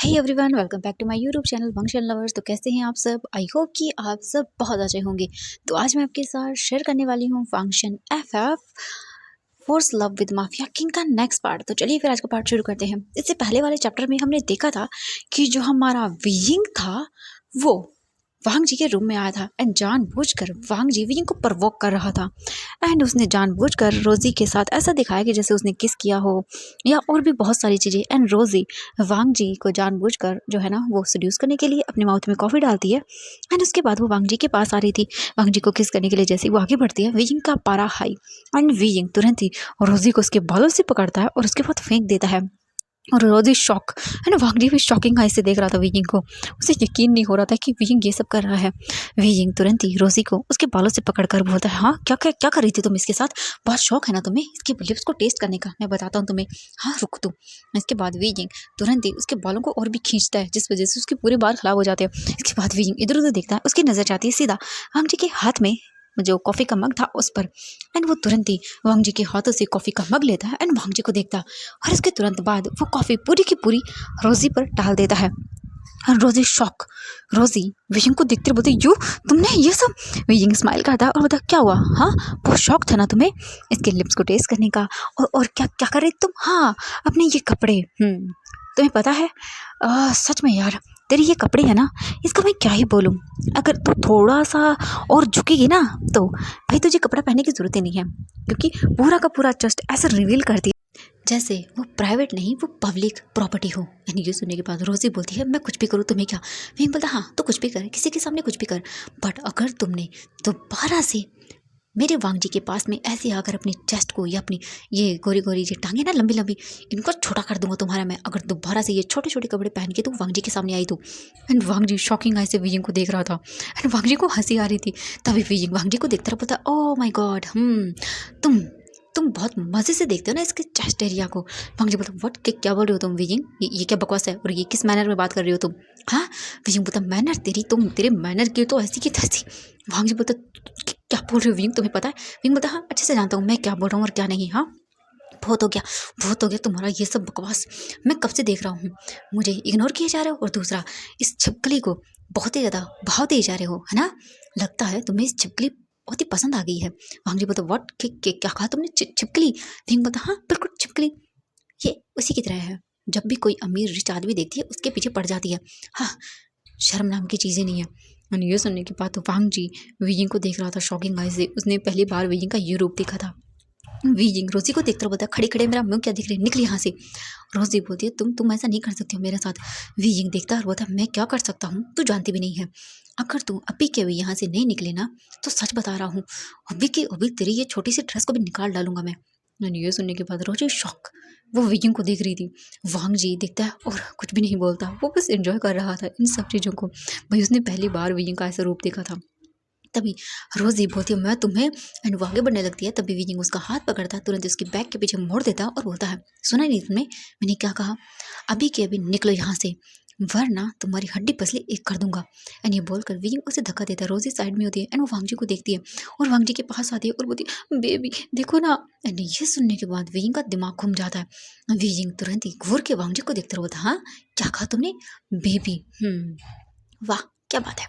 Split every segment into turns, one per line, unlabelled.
Hey everyone, welcome back to my YouTube channel function lovers. तो कैसे हैं आप सब? आई होप कि आप सब बहुत अच्छे होंगे। तो आज मैं आपके साथ शेयर करने वाली हूँ function FF force love with mafia king का नेक्स्ट पार्ट। तो चलिए फिर आज का पार्ट शुरू करते हैं। इससे पहले वाले चैप्टर में हमने देखा था कि जो हमारा वियिंग था वो वांग जी के रूम में आया था एंड जानबूझकर वांग जी वियिंग को प्रवोक कर रहा था। एंड उसने जानबूझकर रोजी के साथ ऐसा दिखाया कि जैसे उसने किस किया हो या और भी बहुत सारी चीज़ें। एंड रोजी वांग जी को जानबूझकर जो है ना वो सड्यूस करने के लिए अपने माउथ में कॉफ़ी डालती है। एंड उसके बाद वो वांग जी के पास आ रही थी। वांग जी को किस करने के लिए जैसे ही वो आगे बढ़ती है, वियिंग का पारा हाई एंड वियिंग तुरंत ही रोजी को उसके बालों से पकड़ता है और उसके बाद फेंक देता है। और रोजी शॉक है ना, वांग जी भी शॉकिंग आई से देख रहा था वियिंग को। उसे यकीन नहीं हो रहा था कि वियिंग ये सब कर रहा है। वियिंग तुरंत ही रोजी को उसके बालों से पकड़कर बोलता है, हाँ क्या क्या क्या कर रही थी तुम इसके साथ? बहुत शौक है ना तुम्हें इसके लिप्स को टेस्ट करने का? मैं बताता हूँ तुम्हें। हाँ रुक तू। इसके बाद वियिंग तुरंत ही उसके बालों को और भी खींचता है, जिस वजह से उसके पूरे बाल खराब हो जाते हैं। इसके बाद वियिंग इधर उधर देखता है, उसकी नजर जाती है सीधा वांग जी के हाथ में जो कॉफ़ी का मग था उस पर। एंड वो तुरंत ही वांग जी के हाथों से कॉफ़ी का मग लेता है एंड वांग जी को देखता है। और इसके तुरंत बाद वो कॉफ़ी पूरी की पूरी रोजी पर डाल देता है। और रोजी शॉक। रोजी वियिंग को देखते बोलते, यू तुमने ये सब? वियिंग स्माइल करता है और बोलता, क्या हुआ? हाँ बहुत शौक था ना तुम्हें इसके लिप्स को टेस्ट करने का? और क्या क्या कर रहे तुम? हाँ अपने ये कपड़े। तुम्हें पता है सच में यार, तेरे ये कपड़े है ना, इसका मैं क्या ही बोलूँ। अगर तू थोड़ा सा और झुकेगी ना तो भाई तुझे कपड़ा पहनने की ज़रूरत ही नहीं है, क्योंकि पूरा का पूरा जस्ट ऐसा रिवील करती जैसे वो प्राइवेट नहीं वो पब्लिक प्रॉपर्टी हो। यानी ये सुनने के बाद रोजी बोलती है, मैं कुछ भी करूँ तुम्हें क्या? विंग बोलता, हाँ तो कुछ भी कर, किसी के सामने कुछ भी कर, बट अगर तुमने दोबारा से मेरे वांग जी के पास में ऐसे आकर अपनी चेस्ट को या अपनी ये गोरी गोरी ये टांगे ना लंबी लंबी, इनको छोटा कर दूंगा तुम्हारा मैं, अगर दोबारा से ये छोटे छोटे कपड़े पहन के तुम वांग जी के सामने आई तो। एंड वांग जी शॉकिंग आई से वियिंग को देख रहा था एंड वांग जी को हंसी आ रही थी। तभी वियिंग वांग जी को देखता रहा, बोलता, ओह माय गॉड, तुम तुम बहुत मज़े से देखते हो ना इसके चेस्ट एरिया को। वांग जी बोलता, व्हाट, क्या बोल रहे हो तुम वियिंग? ये क्या बकवास है और ये किस मैनर में बात कर रही हो तुम? हाँ वियिंग बोलता, मैनर तेरी, तुम तेरे मैनर की तो ऐसी की तैसी। वांग जी बोलता, क्या बोल रहे हो विंग, तुम्हें पता है? विंग बोलता, हाँ अच्छे से जानता हूँ मैं क्या बोल रहा हूँ और क्या नहीं। हाँ बहुत हो गया, बहुत हो गया तुम्हारा ये सब बकवास। मैं कब से देख रहा हूँ मुझे इग्नोर किए जा रहे हो, और दूसरा इस छिपकली को बहुत ही ज़्यादा भाव दिए जा रहे हो, है ना? लगता है तुम्हें इस छिपकली बहुत ही पसंद आ गई है। वांग जी बोलता, व्हाट, क्या कहा तुमने? छिपकली? विंग बोलता, हाँ बिल्कुल छिपकली, ये उसी की तरह है, जब भी कोई अमीर रिच आदमी देखती है उसके पीछे पड़ जाती है। हाँ शर्म नाम की चीज़ें नहीं है। और ये सुनने के बाद तो वांग जी वियिंग को देख रहा था शॉकिंग आई से। उसने पहली बार वियिंग का ये रूप देखा था। वियिंग रोजी को देखकर बोलता, खड़े खड़े मेरा मुंह क्या दिख रही है, निकल यहाँ से। रोजी बोलती है, तुम ऐसा नहीं कर सकती हो मेरे साथ। वियिंग देखता और बोलता, मैं क्या कर सकता हूँ, तू जानती भी नहीं है। अगर तू अभी के अभी यहाँ से नहीं निकले ना तो सच बता रहा हूँ, अभी के अभी तेरी ये छोटी सी ड्रेस को भी निकाल डालूंगा मैं। और ये सुनने के बाद रोजी शॉक। वो वियिंग को देख रही थी। वांग जी देखता है और कुछ भी नहीं बोलता, वो बस एंजॉय कर रहा था इन सब चीज़ों को। भाई उसने पहली बार वियिंग का ऐसा रूप देखा था। तभी रोजी बोलती है, मैं तुम्हें, एंड वो आगे बढ़ने लगती है। तभी वियिंग उसका हाथ पकड़ता है, तुरंत उसकी बैग के पीछे मोड़ देता है और बोलता है, सुना नहीं तुमने मैंने क्या कहा? अभी के अभी निकलो यहाँ से, वरना तुम्हारी हड्डी पसली एक कर दूंगा। एंड ये बोलकर वियिंग उसे धक्का देता है। रोजी साइड में होती है एंड वो वांग जी को देखती है और वांग जी के पास आती है और बोलती है, बेबी देखो ना। एंड ये सुनने के बाद वियिंग का दिमाग घूम जाता है। वियिंग तुरंत ही घूर के वांग जी को देखते रहो, हाँ क्या कहा तुमने? बेबी? वाह क्या बात है,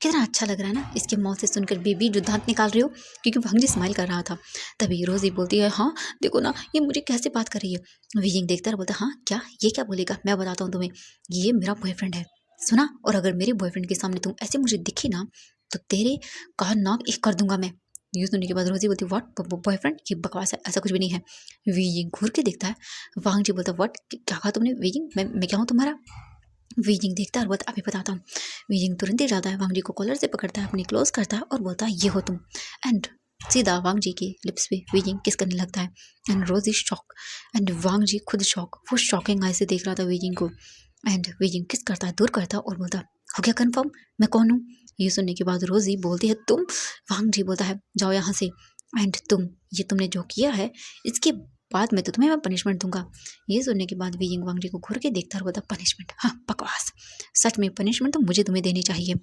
कितना अच्छा लग रहा है ना इसके मुँह से सुनकर बेबी, जो दांत निकाल रही हो, क्योंकि वांग जी स्माइल कर रहा था। तभी रोजी बोलती है, हाँ देखो ना ये मुझे कैसे बात कर रही है। वियिंग देखता है बोलता, हाँ क्या, ये क्या बोलेगा, मैं बताता हूँ तुम्हें, ये मेरा बॉयफ्रेंड है, सुना? और अगर मेरे बॉयफ्रेंड के सामने तुम ऐसे मुझे दिखी ना तो तेरे कान नाक एक कर दूंगा मैं। ये सुनने के बाद रोजी बोलती, व्हाट बॉयफ्रेंड, ये बकवास है, ऐसा कुछ भी नहीं है। वियिंग घूर के देखता है। वांग जी बोलता, व्हाट, क्या कहा तुमने वियिंग? मैं क्या हूँ तुम्हारा? वियिंग देखता है और बोलता, अभी बताता हूँ। वियिंग तुरंत ही जाता है, वांग जी को कॉलर से पकड़ता है, अपनी क्लोज करता है और बोलता है, ये हो तुम। एंड सीधा वांग जी के लिप्स पे वियिंग किस करने लगता है। And Rose is shock and Wang Ji खुद शॉक, वो शॉकिंग आई से देख रहा था वियिंग को। एंड वियिंग किस करता है, दूर करता है और बोलता, हो गया कन्फर्म, मैं कौन हूँ? ये सुनने के बाद रोजी बोलती है, तुम? वांग जी बोलता है, जाओ यहाँ से। एंड ये तुमने जो किया है इसके बाद में तो तुम्हें मैं पनिशमेंट दूंगा। ये सुनने के बाद वियिंग वांग जी को घूर के देखता और बोलता, पनिशमेंट? हाँ बकवास, सच में पनिशमेंट तो मुझे तुम्हें देनी चाहिए।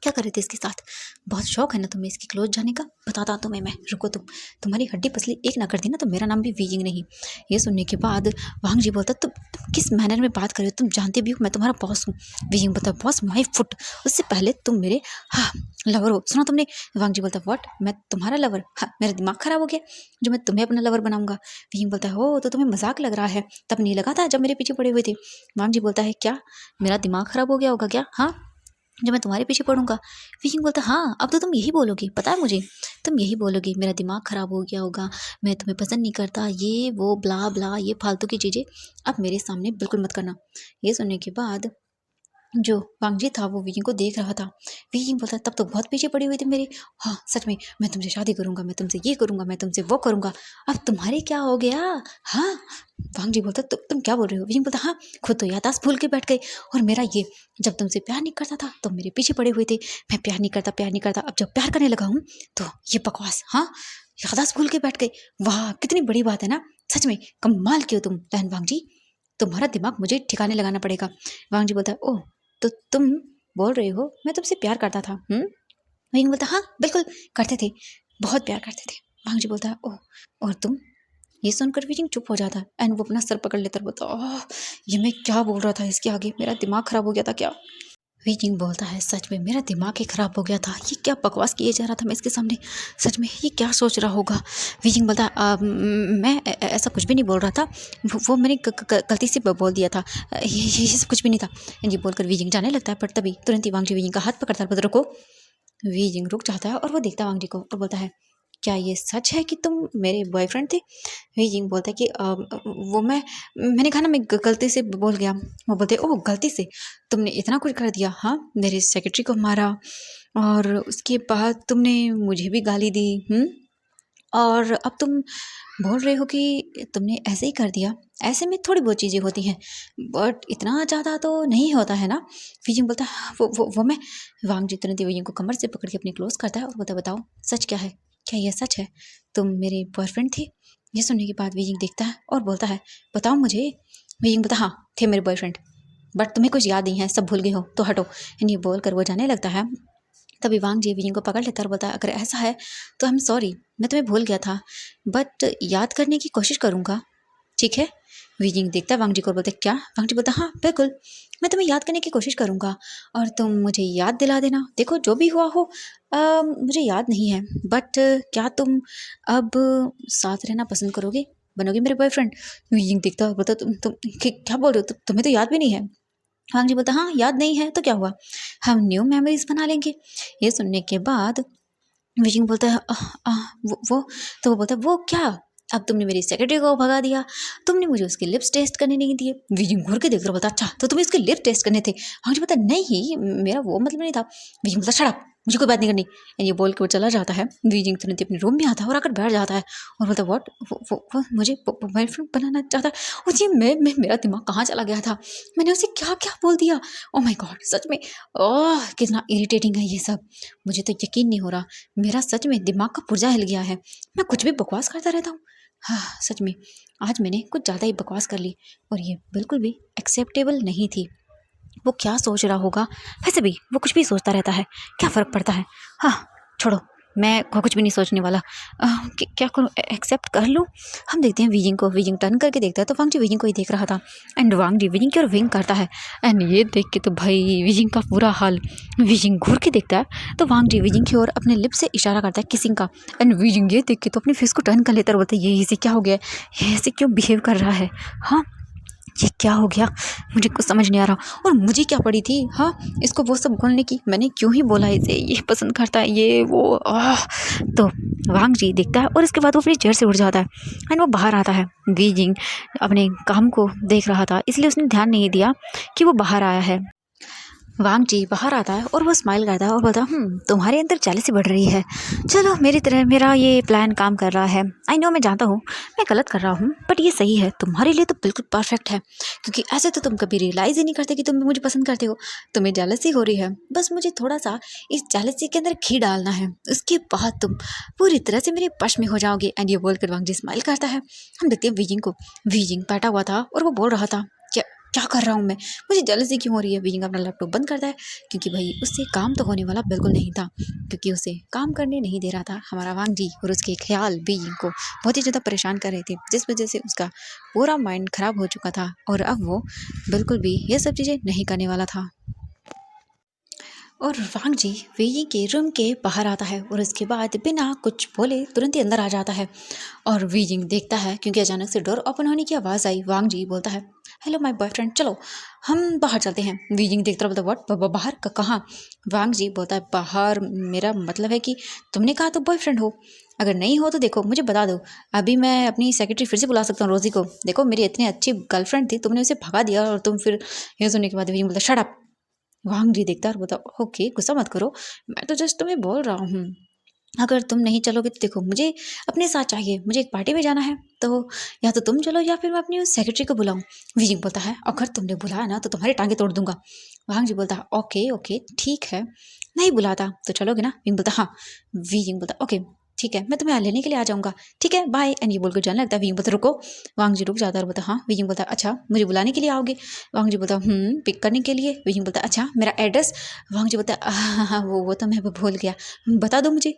क्या कर रहे थे इसके साथ? बहुत शौक है ना तुम्हें इसके क्लोज जाने का? बताता हूँ तुम्हें मैं, रुको तुम्हारी हड्डी पसली एक ना कर दी ना तो मेरा नाम भी वीजिंग नहीं। ये सुनने के बाद वांग जी बोलता, तुम किस मैनर में बात कर रहे हो? तुम जानते भी हो मैं तुम्हारा बॉस हूँ। वीजिंग बोलता, बॉस माई फुट, उससे पहले तुम मेरे लवर हो, सुना तुमने? वांग जी बोलता, व्हाट, मैं तुम्हारा लवर? हाँ, मेरा दिमाग खराब हो गया जो मैं तुम्हें अपना लवर बनाऊंगा। वीजिंग बोलता है, हो तो तुम्हें मजाक लग रहा है, तब नहीं लगा था जब मेरे पीछे पड़े हुए थे। वांग जी बोलता है, क्या मेरा दिमाग खराब हो गया होगा क्या? हाँ, जब मैं तुम्हारे पीछे पड़ूंगा? विकिंग बोलता, हाँ अब तो तुम यही बोलोगी, पता है मुझे, तुम यही बोलोगी मेरा दिमाग खराब हो गया होगा, मैं तुम्हें पसंद नहीं करता, ये वो ब्ला ब्ला, ये फालतू की चीज़ें अब मेरे सामने बिल्कुल मत करना। ये सुनने के बाद जो वांगजी था वो विकिंग को देख रहा था। विकिंग बोलता, तब तो बहुत पीछे पड़ी हुई थी मेरे, हाँ सच में, मैं तुमसे शादी करूंगा, मैं तुमसे ये करूंगा, मैं तुमसे वो करूंगा, अब तुम्हारे क्या हो गया? हाँ, वांगजी बोलता, तुम क्या बोल रहे हो? विकिंग बोलता, हाँ खुद तो याददाश्त भूल के बैठ गए, और मेरा ये, जब तुमसे प्यार नहीं करता था तो मेरे पीछे पड़े हुए थे, मैं प्यार नहीं करता प्यार नहीं करता, अब जब प्यार करने लगा हूँ तो ये बकवास, हाँ याददाश्त भूल के बैठ गए, वाह कितनी बड़ी बात है ना, सच में कमाल क्यों तुम बहन वांगजी, तुम्हारा दिमाग मुझे ठिकाने लगाना पड़ेगा। वांगजी बोलता है, ओह तो तुम बोल रहे हो मैं तुमसे प्यार करता था? विंग बोलता, हाँ बिल्कुल करते थे, बहुत प्यार करते थे। वांगजी बोलता है, ओह और तुम? ये सुनकर विजिंग चुप हो जाता है एंड वो अपना सर पकड़ लेता है, बोलता, ओह ये मैं क्या बोल रहा था, इसके आगे मेरा दिमाग खराब हो गया था क्या? विजिंग बोलता है, सच में मेरा दिमाग ही खराब हो गया था, ये क्या बकवास किए जा रहा था मैं इसके सामने, सच में ये क्या सोच रहा होगा? विजिंग बोलता है, मैं ऐसा कुछ भी नहीं बोल रहा था, वो मैंने गलती से बोल दिया था, ये सब कुछ भी नहीं था। ये बोलकर विजिंग जाने लगता है, पर तभी तुरंत ही वांगजी विजिंग का हाथ पकड़ता है, बोलता, रुको। वीजिंग रुक जाता है और वो देखता है वांगजी को और बोलता है, क्या ये सच है कि तुम मेरे बॉयफ्रेंड थे? वीजिंग बोलता है कि वो मैंने कहा ना मैं गलती से बोल गया। वो बोलते, ओह गलती से तुमने इतना कुछ कर दिया? हाँ, मेरे सेक्रेटरी को मारा और उसके बाद तुमने मुझे भी गाली दी, और अब तुम बोल रहे हो कि तुमने ऐसे ही कर दिया? ऐसे में थोड़ी बहुत चीज़ें होती हैं, बट इतना ज़्यादा तो नहीं होता है ना? वीजिंग बोलता है, वो मैं। वांगजी तुरंत ही वीजिंग को कमर से पकड़ के अपनी क्लोज करता है और बोलता, बताओ सच क्या है? क्या यह सच है तुम मेरे बॉयफ्रेंड थे? ये सुनने के बाद वीजिंग देखता है और बोलता है, बताओ मुझे। वीजिंग बोलता, हाँ थे मेरे बॉयफ्रेंड, बट तुम्हें कुछ याद नहीं है, सब भूल गए हो तो हटो। एंड ये बोल कर वो जाने लगता है। तभी वांगजी विजिंग को पकड़ लेता है और बोलता है, अगर ऐसा है तो आई एम सॉरी, मैं तुम्हें भूल गया था, बट याद करने की कोशिश करूँगा, ठीक है? विजिंग देखता है वांगजी को और बोलता है, क्या? वांगजी बोलता है, हाँ बिल्कुल, मैं तुम्हें याद करने की कोशिश करूँगा और तुम मुझे याद दिला देना। देखो जो भी हुआ हो मुझे याद नहीं है, बट क्या तुम अब साथ रहना पसंद करोगे, बनोगे मेरे बॉयफ्रेंड? विजिंग देखता है और बोलता है, तुम क्या बोल रहे हो? तुम्हें तो याद भी नहीं है। वांगजी बोलता, हाँ याद नहीं है तो क्या हुआ, हम न्यू मेमोरीज बना लेंगे। ये सुनने के बाद विजिंग बोलता है, वो तो वो बोलता है, वो क्या? अब तुमने मेरी सेक्रेटरी को भगा दिया, तुमने मुझे उसके लिप्स टेस्ट करने नहीं दिए। विजिंग घूर के देख रहा, बोलता, अच्छा तो तुम्हें उसके लिप्स टेस्ट करने थे? हाँ जी, बोलता, नहीं मेरा वो मतलब नहीं था। विजिंग बोलता, शट अप, मुझे कोई बात नहीं करनी। एंड ये बोल के वो चला जाता है। विजिंग तुरंत अपने रूम में आता है और आकर बैठ जाता है और बोलता, व्हाट, वो मुझे बॉयफ्रेंड बनाना चाहता है? और जी मैं मेरा दिमाग कहाँ चला गया था, मैंने उसे क्या क्या बोल दिया? ओ माय गॉड, सच में ओह कितना इरिटेटिंग है ये सब, मुझे तो यकीन नहीं हो रहा, मेरा सच में दिमाग का पुर्जा हिल गया है, मैं कुछ भी बकवास करता रहता हूँ। हाँ सच में आज मैंने कुछ ज़्यादा ही बकवास कर ली और ये बिल्कुल भी एक्सेप्टेबल नहीं थी। वो क्या सोच रहा होगा? वैसे भी वो कुछ भी सोचता रहता है, क्या फ़र्क पड़ता है? हाँ छोड़ो, मैं कुछ भी नहीं सोचने वाला। क्या करूँ, एक्सेप्ट कर लूँ? हम देखते हैं विजिंग को। विजिंग टर्न करके देखता है तो वांगजी विजिंग को ही देख रहा था एंड वांगजी विजिंग की ओर विंग करता है एंड ये देख के तो भाई विजिंग का पूरा हाल। विजिंग घूर के देखता है तो वांगजी विजिंग की ओर अपने लिप से इशारा करता है किसिंग का एंड विजिंग ये देख के तो अपनी फेस को टर्न कर लेता है और बोलता है, ये इसे क्या हो गया, ये ऐसे क्यों बिहेव कर रहा है? हाँ ये क्या हो गया, मुझे कुछ समझ नहीं आ रहा। और मुझे क्या पड़ी थी हाँ इसको वो सब बोलने की, मैंने क्यों ही बोला इसे, ये पसंद करता है ये वो तो वांगजी देखता है और इसके बाद वो अपनी चेयर से उठ जाता है एंड वो बाहर आता है। वीजिंग अपने काम को देख रहा था इसलिए उसने ध्यान नहीं दिया कि वो बाहर आया है। वांगजी बाहर आता है और वो स्माइल करता है और बोलता है, तुम्हारे अंदर जेलसी बढ़ रही है, चलो मेरी तरह मेरा ये प्लान काम कर रहा है। आई नो मैं जानता हूँ मैं गलत कर रहा हूँ बट ये सही है, तुम्हारे लिए तो बिल्कुल परफेक्ट है, क्योंकि ऐसे तो तुम कभी रियलाइज़ ही नहीं करते कि तुम मुझे पसंद करते हो, तुम्हें जेलसी हो रही है, बस मुझे थोड़ा सा इस जेलसी के अंदर घी डालना है, उसके बाद तुम पूरी तरह से मेरे वश में हो जाओगे। एंड ये बोलकर वांगजी स्माइल करता है। हम देखते हैं विजिंग को। विजिंग बैठा हुआ था और वो बोल रहा था, क्या कर रहा हूँ मैं, मुझे जेलसी क्यों हो रही है। वीजिंग अपना लैपटॉप बंद करता है क्योंकि भाई उससे काम तो होने वाला बिल्कुल नहीं था, क्योंकि उसे काम करने नहीं दे रहा था हमारा वांग जी, और उसके ख्याल वीजिंग को बहुत ही ज़्यादा परेशान कर रहे थे, जिस वजह से उसका पूरा माइंड खराब हो चुका था और अब वो बिल्कुल भी ये सब चीज़ें नहीं करने वाला था। और वांग जी वेई के रूम के बाहर आता है और उसके बाद बिना कुछ बोले तुरंत ही अंदर आ जाता है। और वीजिंग देखता है क्योंकि अचानक से डोर ओपन होने की आवाज़ आई। वांग जी बोलता है, हेलो माय बॉयफ्रेंड, चलो हम बाहर चलते हैं। वीजिंग देखता बोलता, व्हाट, बाहर कहाँ। वांग जी बोलता है, बाहर मेरा मतलब है कि तुमने कहा तो बॉयफ्रेंड हो, अगर नहीं हो तो देखो मुझे बता दो, अभी मैं अपनी सेक्रेटरी फिर से बुला सकता हूँ रोजी को। देखो मेरी इतनी अच्छी गर्लफ्रेंड थी, तुमने उसे भगा दिया और तुम फिर ये सुनने के बाद वीजिंग बोलता, शट अप। वांग जी देखता और बोलता, ओके गुस्सा मत करो, मैं तो जस्ट तुम्हें बोल रहा हूँ, अगर तुम नहीं चलोगे तो देखो मुझे अपने साथ चाहिए, मुझे एक पार्टी में जाना है, तो या तो तुम चलो या फिर मैं अपनी उस सेक्रेटरी को बुलाऊं। वीजिंग बोलता है, अगर तुमने बुलाया ना तो तुम्हारी टांगे तोड़ दूंगा। वांग जी बोलता है, ओके ओके ठीक है, नहीं बुलाता तो चलोगे ना। विंग बोलता, हाँ। वीजिंग बोलता, ओके ठीक है, मैं तुम्हें लेने के लिए आ जाऊंगा, ठीक है बाय। एंड ये बोलकर जाने लगता है। वीजिंग बोलता, रुको। वांग जी रुक जाता है और बोलता, हाँ। वीजिंग बोलता, अच्छा मुझे बुलाने के लिए आओगे। वांग जी बोलता, पिक करने के लिए। वीजिंग बोलता, अच्छा मेरा एड्रेस। वांग जी बोलता, हाँ हाँ वो तो मैं भूल गया, बता दो मुझे।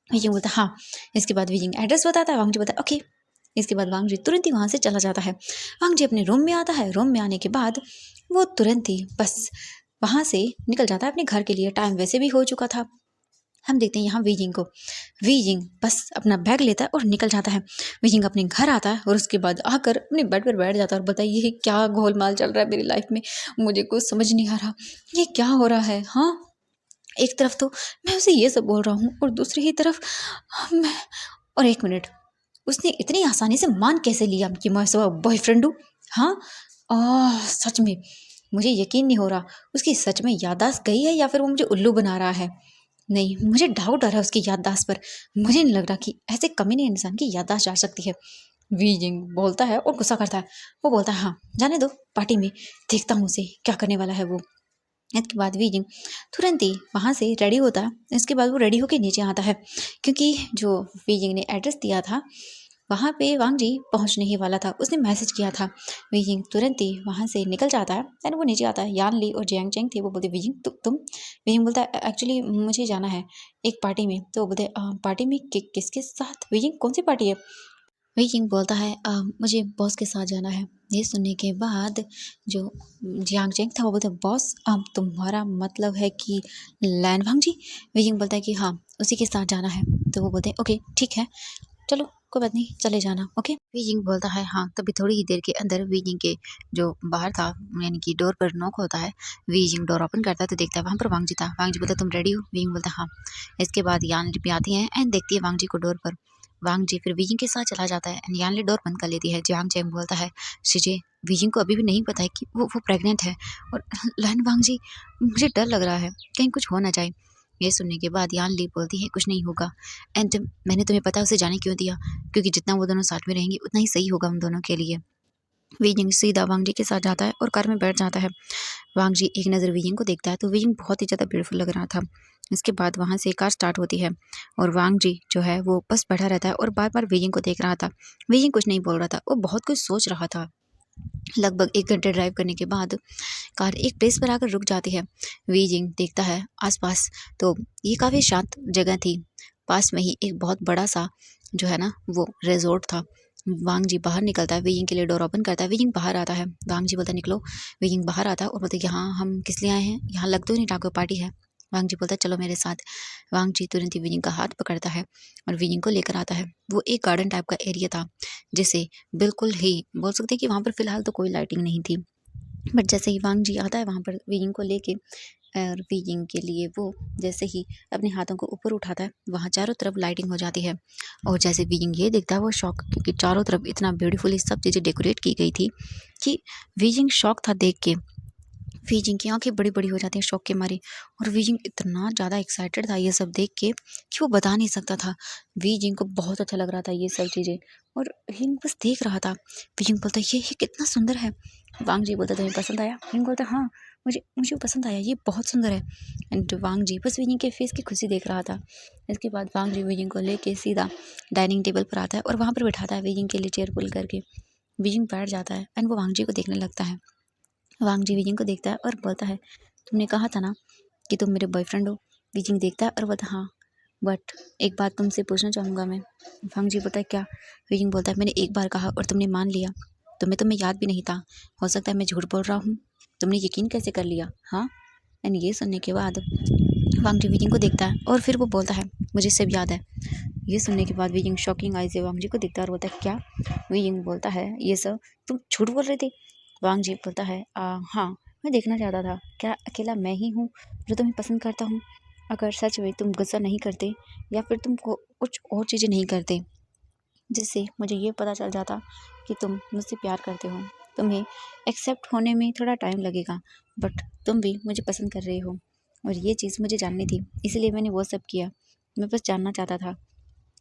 वीजिंग बोलता, हाँ। इसके बाद वीजिंग एड्रेस बताता है। वांग जी बोलता, ओके। इसके बाद वांग जी तुरंत ही वहाँ से चला जाता है। वांग जी अपने रूम में आता है। रूम में आने के बाद वो तुरंत ही बस वहाँ से निकल जाता है अपने घर के लिए। टाइम वैसे भी हो चुका था। हम देखते हैं यहाँ वीजिंग को। वीजिंग बस अपना बैग लेता है और निकल जाता है। वीजिंग अपने घर आता है और उसके बाद आकर अपने बेड पर बैठ जाता है और बताइए ये क्या गोलमाल चल रहा है मेरी लाइफ में, मुझे कुछ समझ नहीं आ रहा, ये क्या हो रहा है। हाँ, एक तरफ तो मैं उसे ये सब बोल रहा हूँ और दूसरी ही तरफ मैं, और एक मिनट, उसने इतनी आसानी से मान कैसे लिया कि मैं उसका बॉयफ्रेंड हूँ। हाँ, सच में मुझे यकीन नहीं हो रहा, उसकी सच में याददाश्त गई है या फिर वो मुझे उल्लू बना रहा है। नहीं, मुझे डाउट आ रहा है उसकी याददाश्त पर। मुझे नहीं लग रहा कि ऐसे कमीने इंसान की याददाश्त जा सकती है। वीजिंग बोलता है और गुस्सा करता है। वो बोलता है, हाँ जाने दो, पार्टी में देखता हूँ उसे क्या करने वाला है वो। इसके बाद वीजिंग तुरंत ही वहाँ से रेडी होता है। इसके बाद वो रेडी होकर नीचे आता है क्योंकि जो वीजिंग ने एड्रेस दिया था वहाँ पे वांग जी पहुँचने ही वाला था, उसने मैसेज किया था। वीजिंग तुरंत ही वहाँ से निकल जाता है एंड वो नीचे आता है। यान ली और जियांग चेंग थे, वो बोलते, वीजिंग तुम। वीजिंग बोलता है, एक्चुअली मुझे जाना है एक पार्टी में। तो वो बोलते, पार्टी में किसके साथ। वीजिंग, कौन सी पार्टी है। वही किंग बोलता है, मुझे बॉस के साथ जाना है। ये सुनने के बाद जो जियांग चेंग था वो बोलता है, बॉस तुम्हारा मतलब है कि लैन वांग जी। विजिंग बोलता है कि हाँ उसी के साथ जाना है। तो वो बोलते हैं, ओके ठीक है, चलो कोई बात नहीं, चले जाना। ओके। वीजिंग बोलता है, हाँ। तभी थोड़ी ही देर के अंदर वीजिंग के जो बाहर था, यानी कि डोर पर नॉक होता है। वीजिंग डोर ओपन करता है तो देखता है वहाँ पर वांग जी था। वांग जी बोलता है, तुम रेडी हो। वीजिंग बोलता है, हाँ। इसके बाद यान भी आती है एंड देखती है वांग जी को डोर पर। वांग जी फिर वीजिंग के साथ चला जाता है एंड यान ले डोर बंद कर लेती है। जियांग चैंग बोलता है, शीजे वीजिंग को अभी भी नहीं पता है कि वो प्रेग्नेंट है, और लैन वांग जी मुझे डर लग रहा है कहीं कुछ हो ना जाए। ये सुनने के बाद यान ली बोलती है, कुछ नहीं होगा, एंड मैंने तुम्हें पता है उसे जाने क्यों दिया, क्योंकि जितना वो दोनों साथ में रहेंगे उतना ही सही होगा उन दोनों के लिए। वीजिंग सीधा वांग जी के साथ जाता है और कार में बैठ जाता है। वांग जी एक नज़र वीजिंग को देखता है तो वीजिंग बहुत ही ज़्यादा ब्यूटीफुल लग रहा था। इसके बाद वहाँ से कार स्टार्ट होती है और वांग जी जो है वो बस बैठा रहता है और बार बार वीजिंग को देख रहा था। वीजिंग कुछ नहीं बोल रहा था, वो बहुत कुछ सोच रहा था। लगभग 1 घंटे ड्राइव करने के बाद कार एक प्लेस पर आकर रुक जाती है। वीजिंग देखता है आसपास, तो ये काफ़ी शांत जगह थी। पास में ही एक बहुत बड़ा सा जो है ना वो रिजॉर्ट था। वांग जी बाहर निकलता है, वीजिंग के लिए डोर ओपन करता है। वीजिंग बाहर आता है। वांग जी बोलता है, निकलो। वीजिंग बाहर आता है और बोलते, यहाँ हम किस लिए आए हैं, यहाँ लग तो नहीं रहा कोई पार्टी है। वांग जी बोलता है, चलो मेरे साथ। वांग जी तुरंत ही वीजिंग का हाथ पकड़ता है और वीजिंग को लेकर आता है। वो एक गार्डन टाइप का एरिया था, जिसे बिल्कुल ही बोल सकते हैं कि वहाँ पर फिलहाल तो कोई लाइटिंग नहीं थी। बट जैसे ही वांग जी आता है वहाँ पर वीजिंग को लेके, और वीजिंग के लिए वो जैसे ही अपने हाथों को ऊपर उठाता है वहाँ चारों तरफ लाइटिंग हो जाती है। और जैसे वीजिंग ये देखता है वो शॉक, क्योंकि चारों तरफ इतना ब्यूटीफुली सब चीज़ें डेकोरेट की गई थी कि वीजिंग शॉक था देख के। वीजिंग की आंखें बड़ी बड़ी हो जाती हैं शौक के मारे, और वीजिंग इतना ज़्यादा एक्साइटेड था ये सब देख के कि वो बता नहीं सकता था। वीजिंग को बहुत अच्छा लग रहा था ये सब चीज़ें, और हिंग बस देख रहा था। वीजिंग बोलता, ये कितना सुंदर है। वांग जी बोलता, तुम्हें पसंद आया। हिंग बोलता, हाँ मुझे मुझे पसंद आया, ये बहुत सुंदर है। एंड वांग जी बस वीजिंग के फेस की खुशी देख रहा था। इसके बाद वांग जी वीजिंग को लेके सीधा डाइनिंग टेबल पर आता है और वहाँ पर बैठाता है वीजिंग के लिए चेयर पुल करके। वीजिंग बैठ जाता है एंड वो वांग जी को देखने लगता है। वांग जी वीजिंग को देखता है और बोलता है, तुमने कहा था ना कि तुम मेरे बॉयफ्रेंड हो। वीजिंग देखता है और बोलता है, हाँ, बट एक बात तुमसे पूछना चाहूँगा मैं। वांग जी बोलता है, क्या? वीजिंग बोलता है, मैंने एक बार कहा और तुमने मान लिया। तुम्हें याद भी नहीं था। हो सकता है मैं झूठ बोल रहा हूँ। तुमने यकीन कैसे कर लिया? हाँ। एंड ये सुनने के बाद वांग जी वीजिंग को देखता है और फिर वो बोलता है, मुझे सब याद है। ये सुनने के बाद वीजिंग शॉकिंग आई से वांग जी को देखता है और बोलता है, क्या? वीजिंग बोलता है, ये सब तुम झूठ बोल रहे थे? वांग जी बोलता है, हाँ, मैं देखना चाहता था क्या अकेला मैं ही हूँ जो तुम्हें पसंद करता हूँ। अगर सच में तुम गुस्सा नहीं करते या फिर तुम कुछ और चीज़ें नहीं करते जिससे मुझे ये पता चल जाता कि तुम मुझसे प्यार करते हो। तुम्हें एक्सेप्ट होने में थोड़ा टाइम लगेगा, बट तुम भी मुझे पसंद कर रहे हो और ये चीज़ मुझे जाननी थी, इसलिए मैंने वो सब किया। मैं बस जानना चाहता था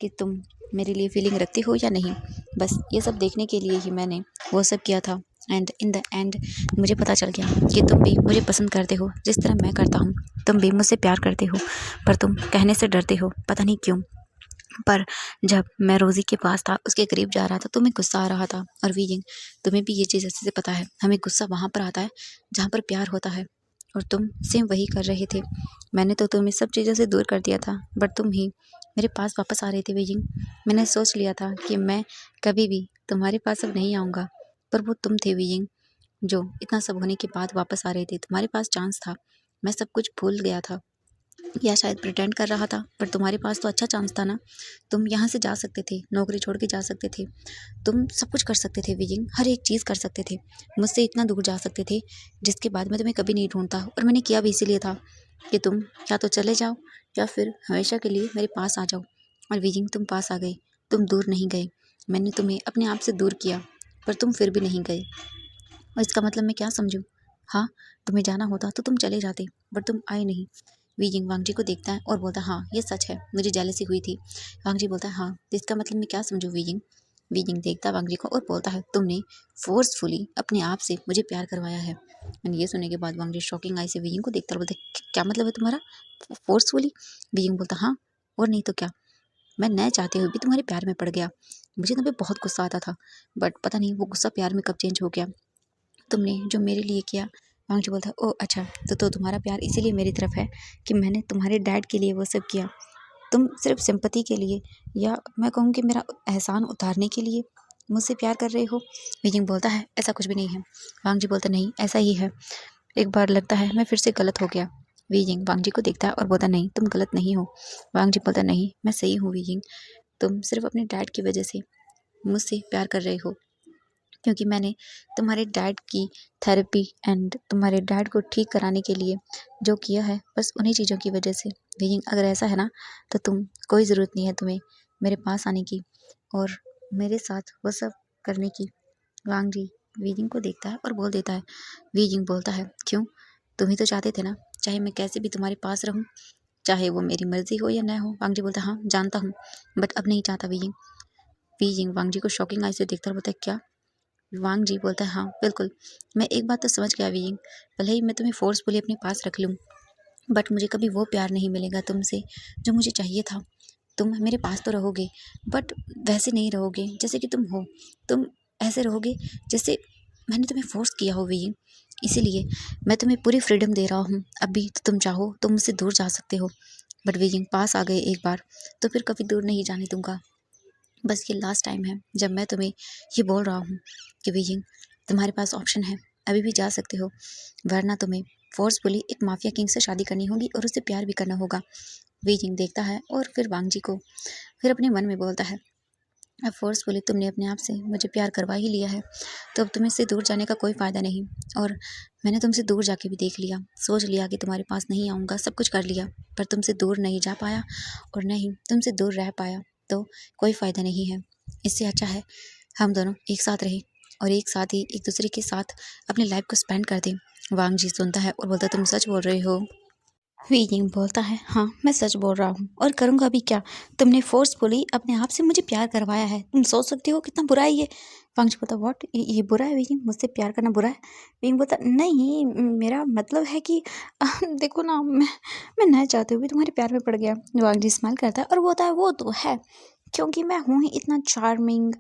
कि तुम मेरे लिए फीलिंग रखती हो या नहीं। बस ये सब देखने के लिए ही मैंने वो सब किया था। एंड इन द एंड मुझे पता चल गया कि तुम भी मुझे पसंद करते हो जिस तरह मैं करता हूँ। तुम भी मुझसे प्यार करते हो, पर तुम कहने से डरते हो, पता नहीं क्यों। पर जब मैं रोज़ी के पास था, उसके करीब जा रहा था, तो तुम्हें गुस्सा आ रहा था। और वीजिंग, तुम्हें भी ये चीज़ अच्छे से पता है, हमें गुस्सा वहाँ पर आता है जहाँ पर प्यार होता है, और तुम सेम वही कर रहे थे। मैंने तो तुम्हें सब चीज़ों से दूर कर दिया था, बट तुम ही मेरे पास वापस आ रहे थे वीजिंग। मैंने सोच लिया था कि मैं कभी भी तुम्हारे पास अब नहीं आऊँगा, पर वो तुम थे वीजिंग, जो इतना सब होने के बाद वापस आ रहे थे। तुम्हारे पास चांस था, मैं सब कुछ भूल गया था या शायद प्रिटेंड कर रहा था, पर तुम्हारे पास तो अच्छा चांस था ना। तुम यहाँ से जा सकते थे, नौकरी छोड़ के जा सकते थे, तुम सब कुछ कर सकते थे वीजिंग, हर एक चीज़ कर सकते थे, मुझसे इतना दूर जा सकते थे जिसके बाद मैं तुम्हें कभी नहीं ढूंढता। और मैंने किया भी इसीलिए था कि तुम या तो चले जाओ या फिर हमेशा के लिए मेरे पास आ जाओ। और वीजिंग, तुम पास आ गए, तुम दूर नहीं गए। मैंने तुम्हें अपने आप से दूर किया, पर तुम फिर भी नहीं गए। और इसका मतलब मैं क्या समझूं? हाँ, तुम्हें जाना होता तो तुम चले जाते, पर तुम आए नहीं। वीजिंग वांगजी को देखता है और बोलता है, हाँ, ये सच है, मुझे जेलसी हुई थी। वांगजी बोलता है, हाँ, तो इसका मतलब मैं क्या समझूं वीजिंग? वीजिंग देखता है वांगजी को और बोलता है, तुमने फोर्सफुली अपने आप से मुझे प्यार करवाया है। एंड ये सुनने के बाद वांगजी शॉकिंग आई से वीजिंग को देखता है और बोलता है, क्या मतलब है तुम्हारा? फोर्सफुली? वीजिंग बोलता, हाँ, और नहीं तो क्या। मैं न चाहते हुए भी तुम्हारे प्यार में पड़ गया। मुझे तुम पे बहुत गुस्सा आता था, बट पता नहीं वो गुस्सा प्यार में कब चेंज हो गया। तुमने जो मेरे लिए किया। वांगजी बोलता है, ओह अच्छा, तो तुम्हारा प्यार इसीलिए मेरी तरफ है कि मैंने तुम्हारे डैड के लिए वो सब किया। तुम सिर्फ सिंपैथी के लिए, या मैं कहूँ कि मेरा एहसान उतारने के लिए मुझसे प्यार कर रहे हो। वीजिंग बोलता है, ऐसा कुछ भी नहीं है। वांगजी बोलता, नहीं, ऐसा ही है। एक बार लगता है मैं फिर से गलत हो गया। वीजिंग वांगजी को देखता है और बोलता, नहीं, तुम गलत नहीं हो। वांगजी बोलता, नहीं, मैं सही हूँ वीजिंग। तुम सिर्फ अपने डैड की वजह से मुझसे प्यार कर रहे हो, क्योंकि मैंने तुम्हारे डैड की थेरेपी एंड तुम्हारे डैड को ठीक कराने के लिए जो किया है, बस उन्हीं चीज़ों की वजह से। लेकिन अगर ऐसा है ना, तो कोई ज़रूरत नहीं है तुम्हें मेरे पास आने की और मेरे साथ वो सब करने की। वांग जी वीजिंग को देखता है और बोल देता है। वीजिंग बोलता है, क्यों? तुम ही तो चाहते थे ना, चाहे मैं कैसे भी तुम्हारे पास रहूं, चाहे वो मेरी मर्जी हो या ना हो। वांग जी बोलता है, हाँ, जानता हूँ, बट अब नहीं चाहता वीजिंग। वीजिंग वांग जी को शॉकिंग आई से देखता है, बोलता है, क्या? वांग जी बोलता है, हाँ, बिल्कुल, मैं एक बात तो समझ गया वीइंग, भले ही मैं तुम्हें फोर्सफुली अपने पास रख लूँ, बट मुझे कभी वो प्यार नहीं मिलेगा तुमसे जो मुझे चाहिए था। तुम मेरे पास तो रहोगे, बट वैसे नहीं रहोगे जैसे कि तुम हो। तुम ऐसे रहोगे जैसे मैंने तुम्हें फोर्स किया हो वीइंग। इसीलिए मैं तुम्हें पूरी फ्रीडम दे रहा हूँ। अभी तो तुम चाहो तो मुझसे दूर जा सकते हो, बट वीइंग पास आ गए एक बार तो फिर कभी दूर नहीं जाने दूंगा। बस ये लास्ट टाइम है जब मैं तुम्हें ये बोल रहा हूँ कि बीजिंग, तुम्हारे पास ऑप्शन है, अभी भी जा सकते हो, वरना तुम्हें फोर्सफुली एक माफिया किंग से शादी करनी होगी और उससे प्यार भी करना होगा। बीजिंग देखता है और फिर वांग जी को फिर अपने मन में बोलता है, अब फोर्सफुली तुमने अपने आप से मुझे प्यार करवा ही लिया है, तो अब तुम्हें इससे दूर जाने का कोई फ़ायदा नहीं। और मैंने तुमसे दूर जाके भी देख लिया, सोच लिया कि तुम्हारे पास नहीं आऊँगा, सब कुछ कर लिया, पर तुमसे दूर नहीं जा पाया और न ही तुमसे दूर रह पाया, तो कोई फ़ायदा नहीं है। इससे अच्छा है हम दोनों एक साथ रहें और एक साथ ही एक दूसरे के साथ अपनी लाइफ को स्पेंड कर दें। वांग जी सुनता है और बोलता, तुम सच बोल रहे हो? वीइंग बोलता है, हाँ, मैं सच बोल रहा हूँ और करूँगा भी क्या। तुमने फोर्सफुली अपने आप से मुझे प्यार करवाया है, तुम सोच सकती हो कितना बुरा है ये। वांगजी बोलता, व्हाट, ये बुरा है वीइंग? मुझसे प्यार करना बुरा है? वीइंग बोलता, नहीं, मेरा मतलब है कि देखो ना, मैं न चाहते हुए भी तुम्हारे प्यार में पड़ गया। वांगजी स्माइल करता है और बोलता है, वो तो है, क्योंकि मैं हूँ ही इतना चार्मिंग,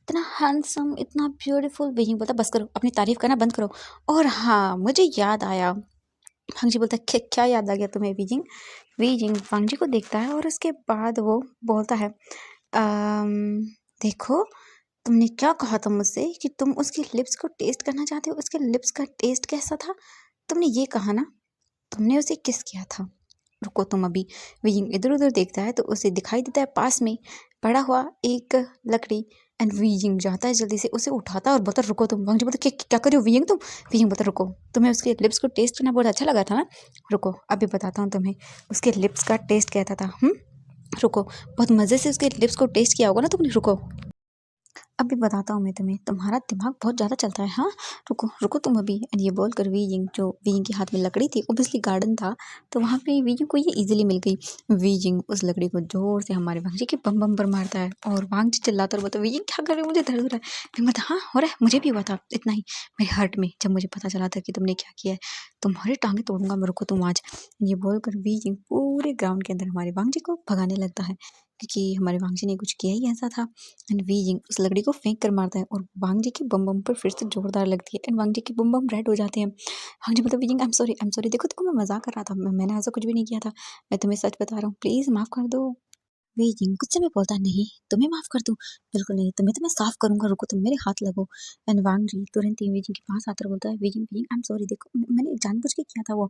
इतना हैंडसम, इतना ब्यूटीफुल। वीजिंग बोलता बस करो, अपनी तारीफ करना बंद करो। और हाँ, मुझे याद आया। वांगजी बोलता क्या याद आ गया तुम्हें वीजिंग? वीजिंग वांगजी को देखता है और उसके बाद वो बोलता है, अम, देखो, तुमने क्या कहा था मुझसे कि तुम उसकी लिप्स को टेस्ट करना चाहते हो? उसके लिप्स का टेस्ट कैसा था? तुमने ये कहा ना? तुमने उसे किस किया था? रुको तुम अभी। वीजिंग इधर उधर देखता है तो उसे दिखाई देता है पास में पड़ा हुआ एक लकड़ी। एंड वीजिंग जाता है जल्दी से, उसे उठाता है और बोलता है, रुको तुम। वांगजी बोलता क्या क्या कर रहे हो वीजिंग तुम? वीजिंग बोलता रुको, तुम्हें उसके लिप्स को टेस्ट करना बहुत अच्छा लगा था ना? रुको अभी बताता हूँ तुम्हें उसके लिप्स का टेस्ट कैसा था। रुको, बहुत मज़े से उसके लिप्स को टेस्ट किया होगा ना तुमने। रुको अभी बताता हूँ मैं तुम्हें, तुम्हारा दिमाग बहुत ज़्यादा चलता है। हाँ, रुको रुको तुम अभी। एंड ये बोलकर वीजिंग, जो वीजिंग के हाथ में लकड़ी थी, ओब्वियसली गार्डन था तो वहाँ पे वीजिंग को ये इजीली मिल गई। वीजिंग उस लकड़ी को जोर से हमारे वांगजी के बम बम पर मारता है और वांगजी चिल्लाता और बोलता, वीजिंग क्या कर रहे हो? मुझे दर्द हो रहा है। फिर मैं हाँ हो रहा है, मुझे भी हुआ था इतना ही मेरे हर्ट में, जब मुझे पता चला था कि तुमने क्या किया है। तुम्हारी टांगे तोड़ूंगा मैं, रुको तुम आज। ये बोलकर वीजिंग पूरे ग्राउंड के अंदर हमारे वांगजी को भगाने लगता है, क्योंकि हमारे वांगजी ने कुछ किया ही ऐसा था। एंड वीजिंग उस लकड़ी को फेंक कर मारता है और वांगजी की बम बम पर फिर से जोरदार लगती है। एंड वांगजी की बम बम रेड हो जाते हैं। वांगजी बोलता है, वीजिंग आई एम सॉरी, देखो देखो मैं मजाक कर रहा था, मैंने ऐसा कुछ भी नहीं किया था, मैं तुम्हें सच बता रहा हूँ, प्लीज माफ कर दो। वीजिंग गुस्से में बोलता है, नहीं तुम्हें माफ कर दूं? बिल्कुल नहीं, तुम्हें तो मैं साफ करूंगा, रुको तुम मेरे हाथ लगो। एंड वांगजी तुरंत ही वीजिंग के पास आकर बोलता है, wheezing wheezing I am sorry, देखो मैंने जानबूझ के किया था वो,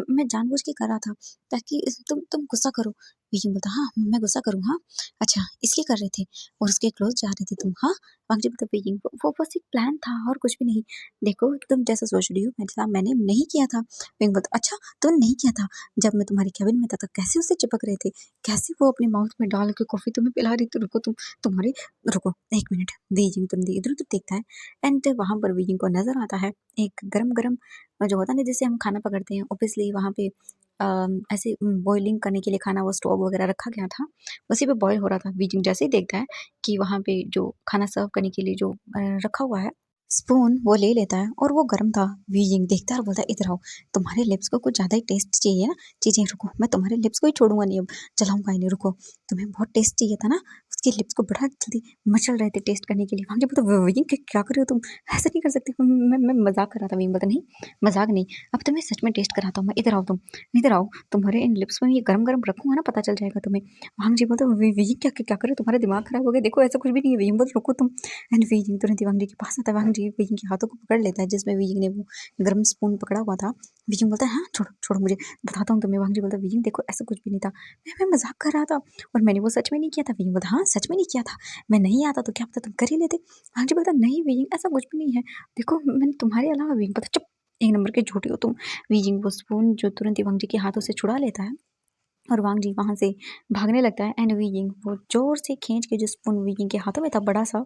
मैं जानबूझ के कर रहा था ताकि तुम गुस्सा करो। वीजिंग बोलता, हाँ मैं गुस्सा करूँ? हाँ अच्छा, इसलिए कर रहे थे और उसके क्लोज जा रहे थे तुम? हाँ। वांगजी बोलता, वीजिंग वो बस एक प्लान था और कुछ भी नहीं, देखो तुम जैसा सोच रही हो मेरे साथ मैंने नहीं किया था। वीजिंग बोलता, अच्छा तुमने नहीं किया था? जब मैं तुम्हारे कैबिन में था तो कैसे उससे चिपक रहे थे, कैसे वो अपने माउथ में डाल के कॉफी तुम्हें पिला रही थी। रुको तुम, तुम्हारे, रुको एक मिनट। बीजिंग तुम इधर उधर देखता है एंड वहां पर बीजिंग को नजर आता है एक गरम गरम जो होता है ना, जैसे हम खाना पकड़ते हैं, ऑब्वियसली वहां पे ऐसे बॉइलिंग करने के लिए खाना, वो स्टोव वगैरह रखा गया था, उसी पे बॉईल हो रहा था। बीजिंग जैसे ही देखता है कि वहां पे जो खाना सर्व करने के लिए जो रखा हुआ है स्पून, वो ले लेता है और वो गर्म था। वीजिंग देखता है और बोलता है, इधर आओ, तुम्हारे लिप्स को कुछ ज़्यादा ही टेस्ट चाहिए ना? चीज़ें, रुको मैं तुम्हारे लिप्स को ही छोड़ूंगा नहीं, अब चलाऊंगा ही नहीं, रुको। तुम्हें बहुत टेस्ट चाहिए था ना? उसके लिप्स को बड़ा जल्दी मचल रहे थे टेस्ट करने के लिए। वहाँ बोलता, वीजिंग क्या कर रहे हो तुम? ऐसा नहीं कर सकते, मैं मजाक कर रहा था। वीजिंग बोलता, नहीं मजाक नहीं, अब तुम्हें सच में टेस्ट कराता हूँ मैं, इधर आओ तुम, इधर आओ, तुम्हारे इन लिप्स में ये गरम गरम रखूंगा ना, पता चल जाएगा तुम्हें। वांग जी बोलते, वीजिंग क्या क्या कर रहे हो? तुम्हारा दिमाग खराब हो गया, देखो ऐसा कुछ भी नहीं है। वीजिंग बोलते, रुको तुम। एंड वीजिंग तुरंत ही वांग जी के पास आता है। वांग जी वीजिंग के हाथों को पकड़ लेता है जिसमें वीजिंग ने वो गर्म स्पून पकड़ा हुआ था। वीजिंग बोलता है, हाँ छोड़ो छोड़ो मुझे, बताता हूँ तुम्हें। वांग जी बोलता है, वीजिंग देखो ऐसा कुछ भी नहीं था, मैं मजाक कर रहा था और मैंने वो सच में नहीं किया था। वीजिंग बोलता, हाँ सच में नहीं किया था, मैं नहीं आता तो क्या पता तुम कर ही लेते। वांग जी बोलता, नहीं वीजिंग ऐसा कुछ भी नहीं है, देखो मैंने तुम्हारे अलावा। वीजिंग बोलता, चुप, एक नंबर के झूठे हो तुम। वीजिंग वो स्पून जो तुरंत ही वांग जी के हाथों से छुड़ा लेता है और वांग जी वहाँ से भागने लगता है। एंड वीजिंग वो जोर से खींच के जो स्पून वीजिंग के हाथों में था बड़ा सा,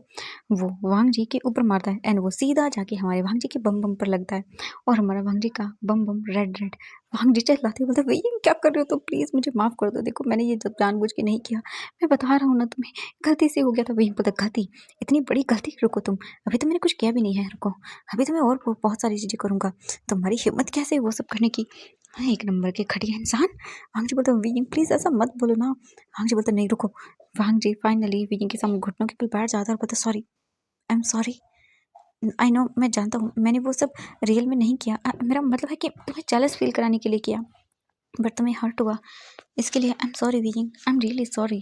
वो वांग जी के ऊपर मारता है एंड वो सीधा जाके हमारे वांग जी के बम बम पर लगता है और हमारा वांग जी का बम बम रेड रेड। वांग जी चिल्लाते बोलते, वीजिंग क्या कर रहे हो? तो प्लीज़ मुझे माफ़ कर दो, देखो मैंने ये जब जानबूझ के नहीं किया, मैं बता रहा हूँ ना तुम्हें, गलती से हो गया था। वीजिंग बोलता, गलती? इतनी बड़ी गलती? रुको तुम, अभी तो मैंने कुछ किया भी नहीं है, रुको अभी तो मैं और बहुत सारी चीज़ें करूँगा, तुम्हारी हिम्मत कैसे वो सब करने की? हाँ, एक नंबर के घटिया इंसान। वांग जी बोलता, वीजिंग प्लीज़ ऐसा मत बोलो ना। वांग जी बोलता, नहीं रुको। वांग जी फाइनली वीजिंग के सामने घुटनों के बल बैठ जाता है और बोलता, sorry, I am sorry, I know, मैं जानता हूँ मैंने वो सब रियल में नहीं किया, मेरा मतलब है कि तुम्हें जेलस फील कराने के लिए किया, बट तुम्हें हर्ट हुआ, इसके लिए I am sorry wheezing, I am really sorry,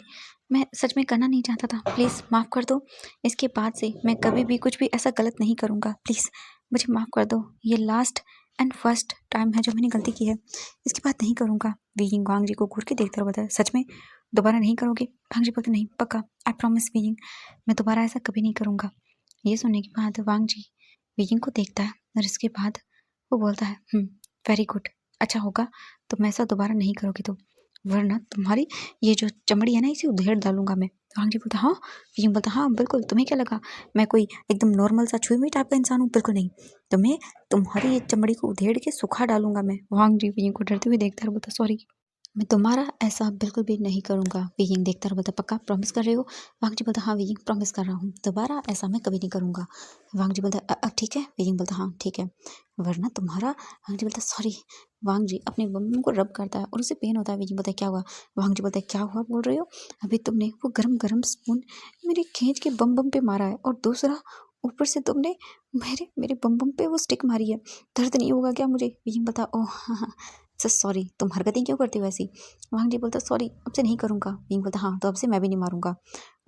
मैं सच में करना नहीं चाहता था, प्लीज़ माफ़ कर दो। इसके बाद से मैं कभी भी कुछ भी ऐसा गलत नहीं करूँगा, प्लीज़ मुझे माफ़ कर दो, ये लास्ट एंड फर्स्ट टाइम है जो मैंने गलती की है, इसके बाद नहीं करूँगा। वीजिंग वांग जी को घूर के देखता हुआ बताया, सच में दोबारा नहीं करोगे? वांग जी बोलते, नहीं पक्का, आई प्रॉमिस वीजिंग, मैं दोबारा ऐसा कभी नहीं करूँगा। ये सुनने के बाद वांग जी वीजिंग को देखता है और इसके बाद वो बोलता है, वेरी गुड, अच्छा होगा तुम ऐसा दोबारा नहीं करोगे तो, वरना तुम्हारी ये जो चमड़ी है ना, इसे उधेड़ डालूंगा मैं। वांग जी बोलता, हाँ? वीजिंग बोलता, हाँ बिल्कुल, तुम्हें क्या लगा मैं कोई एकदम नॉर्मल सा छुई हुई टाइप का इंसान हूँ? बिल्कुल नहीं, तुम्हें तुम्हारी ये चमड़ी को उधेड़ के सुखा डालूंगा मैं। वांग जी वीजिंग को डरते हुए देखता है और बोलता, सॉरी, मैं तुम्हारा ऐसा बिल्कुल भी नहीं करूँगा। वीजिंग देखता रहा, बोलता, पक्का प्रॉमिस कर रहे हो? वांग जी बोलता, हाँ वीजिंग प्रॉमिस कर रहा हूँ, दोबारा ऐसा मैं कभी नहीं करूँगा। वांग जी बोलता, ठीक है? वीजिंग बोलता, हाँ ठीक है, वरना तुम्हारा। वांग जी बोलता, सॉरी वांग जी अपने बम को रब करता है और उसे पेन होता है। वीजिंग बोलता है क्या हुआ? वांग जी बोलता है क्या हुआ बोल रहे हो? अभी तुमने वो गरम गरम स्पून मेरे खींच के बम बम पे मारा है और दूसरा ऊपर से तुमने मेरे मेरे बम बम पे वो स्टिक मारी है। दर्द नहीं होगा क्या मुझे? वीजिंग बोलता ओह हाँ हाँ सॉरी, तुम हरकतें क्यों करती हो ऐसी? वांग जी बोलता सॉरी अब से नहीं करूँगा। वीजिंग बोलता हाँ तो अब से मैं भी नहीं मारूंगा।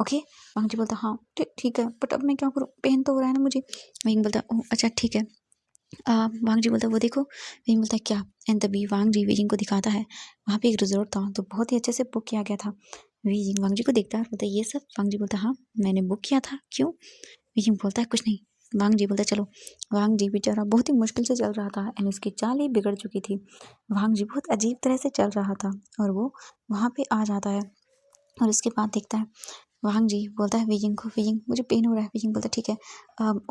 ओके। वांग जी बोलता हाँ ठीक है बट अब मैं क्या करूँ? पेन तो हो रहा है ना मुझे। वीजिंग बोलता ओह अच्छा ठीक है। वांग जी बोलता है वो देखो। वीजिंग बोलता है क्या? एंड तभी वांग जी वीजिंग को दिखाता है वहाँ पे एक रिजॉर्ट था तो बहुत ही अच्छे से बुक किया गया था। वीजिंग वांग जी को देखता है और बोलता है ये सब? वांग जी बोलता हाँ मैंने बुक किया था, क्यों? वीजिंग बोलता है कुछ नहीं। वांग जी बोलता है चलो। वांग जी बेचारा बहुत ही मुश्किल से चल रहा था एंड उसकी चाल ही बिगड़ चुकी थी। वांग जी बहुत अजीब तरह से चल रहा था और वो वहाँ पे आ जाता है और उसके बाद देखता है वांग जी बोलता है वीजिंग को, वीजिंग मुझे पेन हो रहा है। वीजिंग बोलता है ठीक है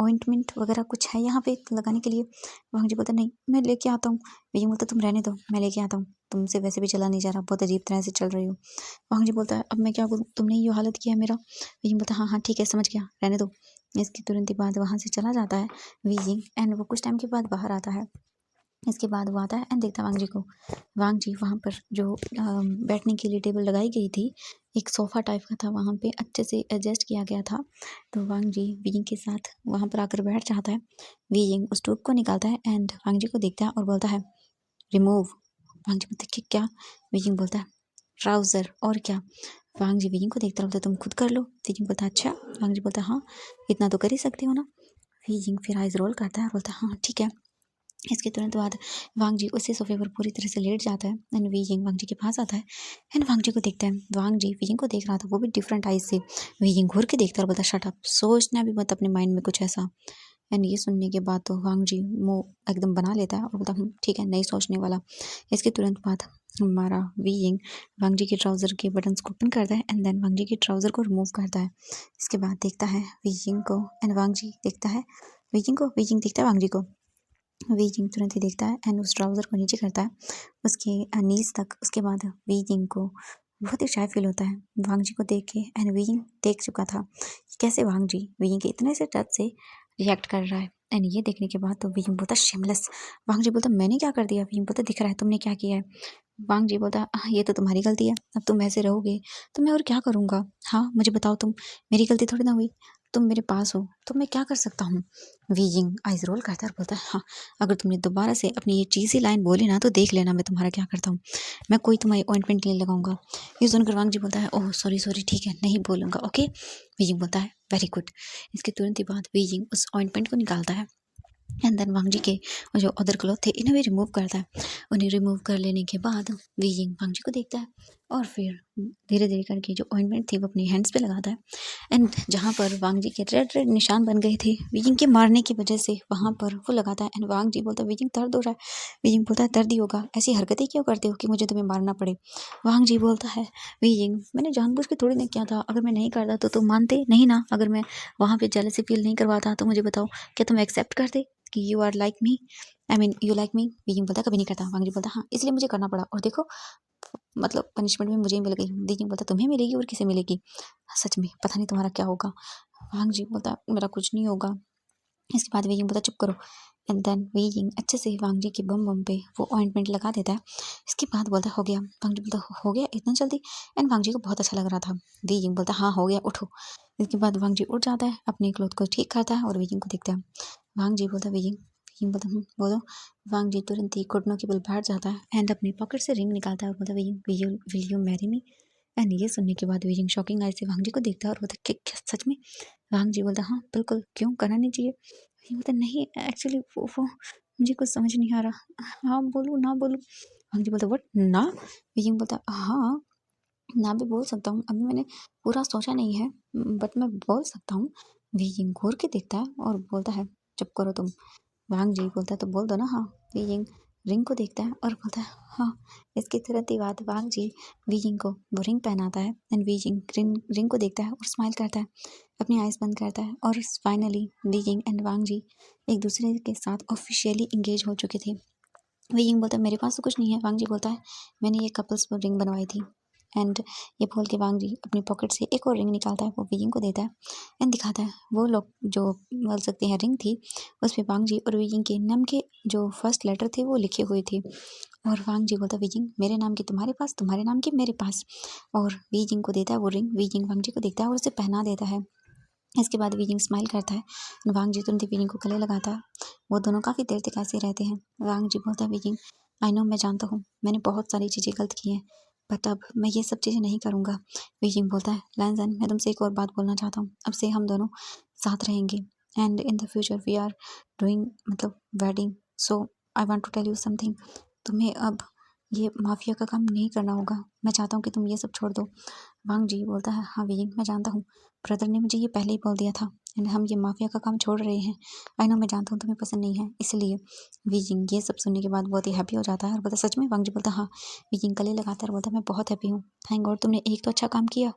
ऑइंटमेंट वगैरह कुछ है यहाँ पे लगाने के लिए? वांग जी बोलता है नहीं मैं लेके आता हूँ। वीजिंग बोलता है तुम रहने दो मैं लेके आता हूँ, तुमसे वैसे भी चला नहीं जा रहा, बहुत अजीब तरह से चल रही हो। वांग जी बोलता है अब मैं क्या करूँ, तुमने ये हालत किया है मेरा। वीजिंग बोलता है हाँ हाँ ठीक है समझ गया रहने दो। इसके तुरंत ही बाद वहाँ से चला जाता है वीजिंग एंड वो कुछ टाइम के बाद बाहर आता है। इसके बाद वो आता है एंड देखता है वांग जी को। वांग जी वहाँ पर जो बैठने के लिए टेबल लगाई गई थी, एक सोफ़ा टाइप का था, वहाँ पे अच्छे से एडजस्ट किया गया था। तो वांग जी वीजिंग के साथ वहाँ पर आकर बैठ जाता है। वीजिंग उस ट्यूब को निकालता है एंड वांग जी को देखता है और बोलता है रिमूव। वांग जी बोलते क्या? वीजिंग बोलता है ट्राउज़र और क्या? वांग जी वीजिंग को देखता है, बोलता तुम खुद कर लो। वीजिंग बोलता अच्छा। वांग जी बोलता हाँ इतना तो कर ही सकती हो ना। वीजिंग फिर आइज़ रोल करता है और बोलता हाँ ठीक है। इसके तुरंत बाद वांग जी उसी सोफे पर पूरी तरह से लेट जाता है एंड वीजिंग वांग जी के पास आता है एंड वांग जी को देखता है। वांग जी वीजिंग को देख रहा था वो भी डिफरेंट आइज से। वीजिंग घूर के देखता है और बोलता शट अप, सोचना भी मत अपने माइंड में कुछ ऐसा। एंड ये सुनने के बाद तो वांग जी मुंह एकदम बना लेता है और बोलता ठीक है नहीं सोचने वाला। इसके तुरंत बाद हमारा वीजिंग वांग जी के ट्राउज़र के बटन्स को ओपन करता है एंड देन वांग जी के ट्राउज़र को रिमूव करता है। इसके बाद देखता है वीजिंग को एंड वांग जी देखता है वीजिंग को, वीजिंग देखता है वांग जी को। वीजिंग तुरंत ही देखता है एंड उस ट्राउज़र को नीचे करता है उसके नीज़ तक। उसके बाद वीजिंग को बहुत ही शाय फील होता है वांग जी को देख के एंड वीजिंग देख चुका था कि कैसे वांग जी वीजिंग के इतने से टच से रिएक्ट कर रहा है। एंड ये देखने के बाद तो वीजिंग बोलता शेमलेस। वांग जी बोलता मैंने क्या कर दिया? वीजिंग बोलता दिख रहा है तुमने क्या किया है। वांग जी बोलता ये तो तुम्हारी गलती है, अब तुम ऐसे रहोगे तो मैं और क्या करूँगा? हाँ मुझे बताओ तुम, मेरी गलती थोड़ी ना हुई, तुम मेरे पास हो तो मैं क्या कर सकता हूँ? वीजिंग आइज़ रोल करता है और बोलता है हाँ अगर तुमने दोबारा से अपनी ये चीज़ी लाइन बोली ना तो देख लेना मैं तुम्हारा क्या करता हूँ, मैं कोई तुम्हारी ऑइंटमेंट नहीं लगाऊंगा। ये सुनकर वांग जी बोलता है ओह सॉरी सॉरी ठीक है नहीं बोलूँगा ओके। वीजिंग बोलता है वेरी गुड। इसके तुरंत ही बाद वीजिंग उस ऑइंटमेंट को निकालता है एंड देन वांग जी के जो अदर क्लॉथ थे इन्हें भी रिमूव करता है। उन्हें रिमूव कर लेने के बाद वीजिंग वांग जी को देखता है और फिर धीरे धीरे करके जो ऑइंटमेंट थी वो अपने हैंड्स पे लगाता है एंड जहाँ पर वांग जी के रेड रेड निशान बन गए थे वीजिंग के मारने की वजह से वहाँ पर वो लगाता है एंड वांग जी बोलता है वीजिंग दर्द हो रहा है। वीजिंग बोलता है दर्द ही होगा, ऐसी हरकतें क्यों करते हो कि मुझे तुम्हें मारना पड़े। वांग जी बोलता है वीजिंग मैंने जानबूझ के थोड़ी ना किया था, अगर मैं नहीं करता तो तुम मानते नहीं ना, अगर मैं वहाँ पे जेलसी फील नहीं करवाता तो मुझे बताओ क्या तुम एक्सेप्ट करते कि you are like me, I mean you like me. वीजिंग बोलता कभी नहीं करता। वांग जी बोलता हाँ इसलिए मुझे करना पड़ा और देखो मतलब पनिशमेंट भी मुझे ही मिल गई। वीजिंग बोलता तुम्हें मिलेगी और किसे मिलेगी, सच में पता नहीं तुम्हारा क्या होगा। वांग जी बोलता मेरा कुछ नहीं होगा। इसके बाद वीजिंग बोलता चुप करो एंड देन वीजिंग अच्छे से वांग जी के बम बम पे वो ऑइंटमेंट लगा देता है। इसके बाद बोलता हो गया। वांग जी बोलता हो गया इतना जल्दी? एंड वांग जी को बहुत अच्छा लग रहा था। वीजिंग बोलता हाँ हो गया उठो। इसके बाद वांग जी उठ जाता है अपने क्लोथ को ठीक करता है और वीजिंग को देखता है। वांग जी बोलता वीजिंग, वीजिंग बोलता बोलो। वांग जी तुरंत ही घुटनों के बल बैठ जाता है एंड अपनी पॉकेट से रिंग निकालता है और बोलता wheezing will you marry me. And ये सुनने के बाद वीजिंग शॉकिंग आई से वांग जी को देखता है और बोलता क्या सच में? वांग जी बोलता हाँ बिल्कुल क्यों करना नहीं चाहिए? ये बोलता नहीं एक्चुअली वो मुझे कुछ समझ नहीं आ रहा, हाँ बोलूँ ना बोलूँ? वांग जी बोलता व्हाट ना? वीजिंग बोलता हाँ ना भी बोल सकता हूँ, अभी मैंने पूरा सोचा नहीं है बट मैं बोल सकता हूँ। वीजिंग घूर के देखता है और बोलता है चुप करो तुम। वांग जी बोलता है तो बोल दो ना हाँ। वीजिंग रिंग को देखता है और बोलता है हाँ। इसके तुरंत ही बाद वांग जी वीजिंग को वो रिंग पहनाता है एंड वीजिंग रिंग को देखता है और स्माइल करता है, अपनी आइज़ बंद करता है और फाइनली वीजिंग एंड वांग जी एक दूसरे के साथ ऑफिशियली इंगेज हो चुके थे। वीजिंग बोलता है मेरे पास तो कुछ नहीं है। वांग जी बोलता है मैंने ये कपल्स रिंग बनवाई थी एंड ये बोल के वांग जी अपनी पॉकेट से एक और रिंग निकालता है, वो वीजिंग को देता है एंड दिखाता है वो लोग जो बोल सकते हैं रिंग थी उस पे वांग जी और वीजिंग के नाम के जो फर्स्ट लेटर थे वो लिखे हुए थे। और वांग जी बोलता है वीजिंग मेरे नाम की तुम्हारे पास, तुम्हारे नाम की मेरे पास। और वीजिंग को देता है वो रिंग। वीजिंग वांग जी को देखता है और उसे पहना देता है। इसके बाद वीजिंग स्माइल करता है। वांग जी तुरंत ही वीजिंग को गले लगाता है। वो दोनों काफ़ी देर तक ऐसे रहते हैं। वांग जी बोलता है वीजिंग आई नो, मैं जानता हूँ मैंने बहुत सारी चीज़ें गलत की हैं, बट अब मैं ये सब चीज़ें नहीं करूँगा। वीजिंग बोलता है लैंजन, मैं तुमसे एक और बात बोलना चाहता हूँ। अब से हम दोनों साथ रहेंगे and in the future we are doing मतलब wedding. So I want to tell you something. तुम्हें अब ये माफिया का काम नहीं करना होगा। मैं चाहता हूँ कि तुम ये सब छोड़ दो। वांग जी बोलता है हाँ वीजिंग, मैं जानता हूँ, ब्रदर ने मुझे ये पहले ही बोल दिया था एंड हम ये माफिया का काम छोड़ रहे हैं। आई नो, मैं जानता हूँ तुम्हें पसंद नहीं है इसलिए। वीजिंग ये सब सुनने के बाद बहुत ही हैप्पी हो जाता है और बोलता सच में। वांग जी बोलता हाँ। वीजिंग गले लगाता है और बोलता मैं बहुत हैप्पी हूँ। थैंक गॉड तुमने एक तो अच्छा काम किया